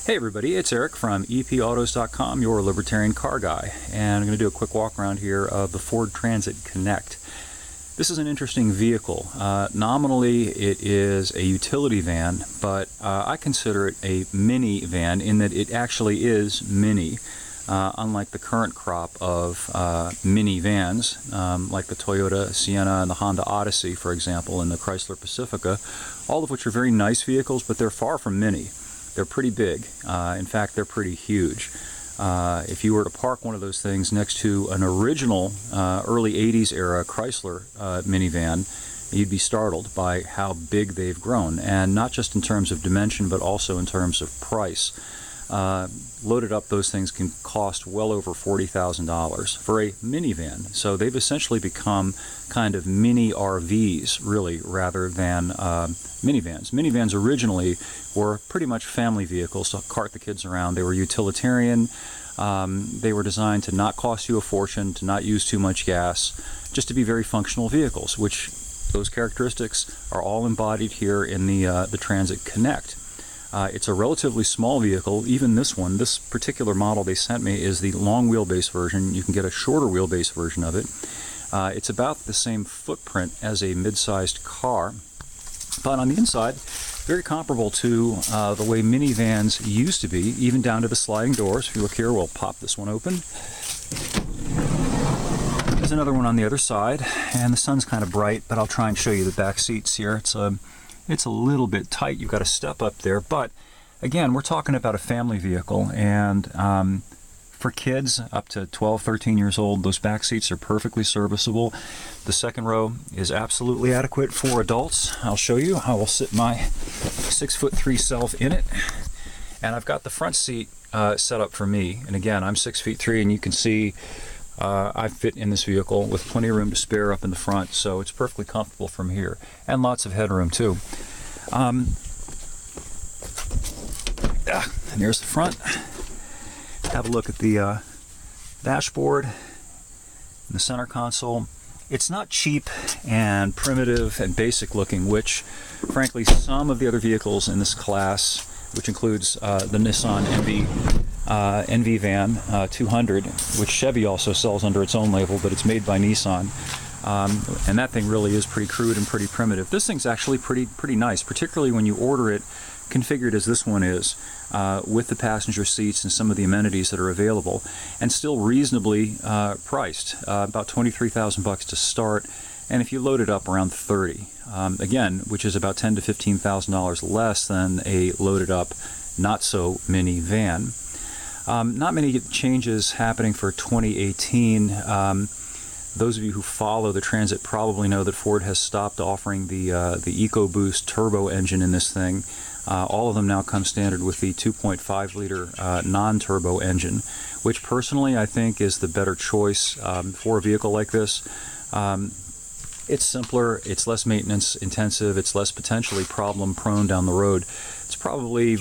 Hey everybody, it's Eric from epautos.com, your Libertarian car guy, and I'm going to do a quick walk around here of the Ford Transit Connect. This is an interesting vehicle. Nominally it is a utility van, but I consider it a minivan in that it actually is mini. Unlike the current crop of minivans, like the Toyota Sienna and the Honda Odyssey, for example, and the Chrysler Pacifica, all of which are very nice vehicles, but they're far from mini. They're pretty big. In fact, they're pretty huge. If you were to park one of those things next to an original early 80s era Chrysler minivan, you'd be startled by how big they've grown, and not just in terms of dimension but also in terms of price. Loaded up, those things can cost well over $40,000 for a minivan. So they've essentially become kind of mini RVs, really, rather than minivans. Minivans originally were pretty much family vehicles to cart the kids around. They were utilitarian. They were designed to not cost you a fortune, to not use too much gas, just to be very functional vehicles, which those characteristics are all embodied here in the Transit Connect. It's a relatively small vehicle. Even this one, this particular model they sent me, is the long wheelbase version. You can get a shorter wheelbase version of it. It's about the same footprint as a mid-sized car, but on the inside, very comparable to the way minivans used to be, even down to the sliding doors. If you look here, we'll pop this one open. There's another one on the other side, and the sun's kind of bright, but I'll try and show you the back seats here. It's a little bit tight. You've got to step up there, but again, we're talking about a family vehicle, and for kids up to 12, 13 years old, those back seats are perfectly serviceable. The second row is absolutely adequate for adults. I'll show you. I will sit my 6'3" self in it, and I've got the front seat set up for me. And again, I'm 6'3", and you can see I fit in this vehicle with plenty of room to spare up in the front, so it's perfectly comfortable from here, and lots of headroom too. And there's the front. Have a look at the dashboard and the center console. It's not cheap and primitive and basic looking, which frankly some of the other vehicles in this class, which includes the Nissan NV Van 200, which Chevy also sells under its own label, but it's made by Nissan. And that thing really is pretty crude and pretty primitive. This thing's actually pretty nice, particularly when you order it configured as this one is, with the passenger seats and some of the amenities that are available, and still reasonably priced, about $23,000 to start, and if you load it up, around $30,000. Again, which is about $10,000 to $15,000 less than a loaded up, not so mini van. Not many changes happening for 2018. Those of you who follow the Transit probably know that Ford has stopped offering the EcoBoost turbo engine in this thing. All of them now come standard with the 2.5 liter non-turbo engine, which personally I think is the better choice for a vehicle like this. It's simpler, it's less maintenance intensive, it's less potentially problem prone down the road. It's probably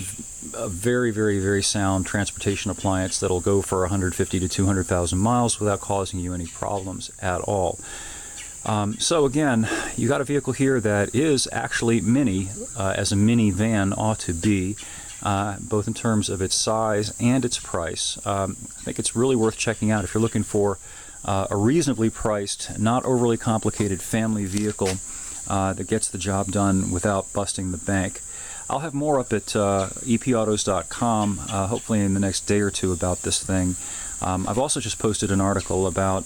a very, very, very sound transportation appliance that'll go for 150 to 200,000 miles without causing you any problems at all. So again, you got a vehicle here that is actually mini, as a minivan ought to be, both in terms of its size and its price. I think it's really worth checking out if you're looking for a reasonably priced, not overly complicated family vehicle that gets the job done without busting the bank. I'll have more up at epautos.com, hopefully in the next day or two, about this thing. I've also just posted an article about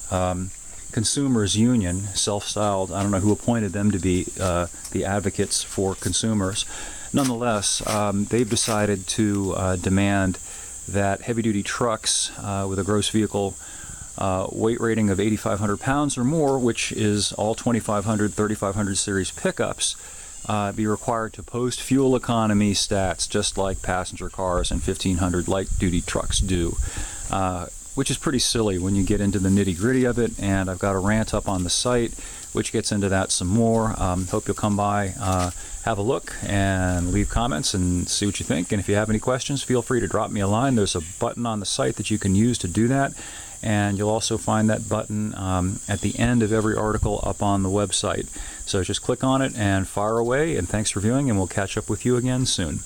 Consumers Union, self-styled. I don't know who appointed them to be the advocates for consumers. Nonetheless, they've decided to demand that heavy-duty trucks with a gross vehicle weight rating of 8,500 pounds or more, which is all 2,500, 3,500 series pickups, be required to post fuel economy stats just like passenger cars and 1,500 light-duty trucks do, which is pretty silly when you get into the nitty-gritty of it, and I've got a rant up on the site which gets into that some more. Hope you'll come by, have a look, and leave comments and see what you think. And if you have any questions, feel free to drop me a line. There's a button on the site that you can use to do that, and you'll also find that button at the end of every article up on the website. So just click on it and fire away, and thanks for viewing, and we'll catch up with you again soon.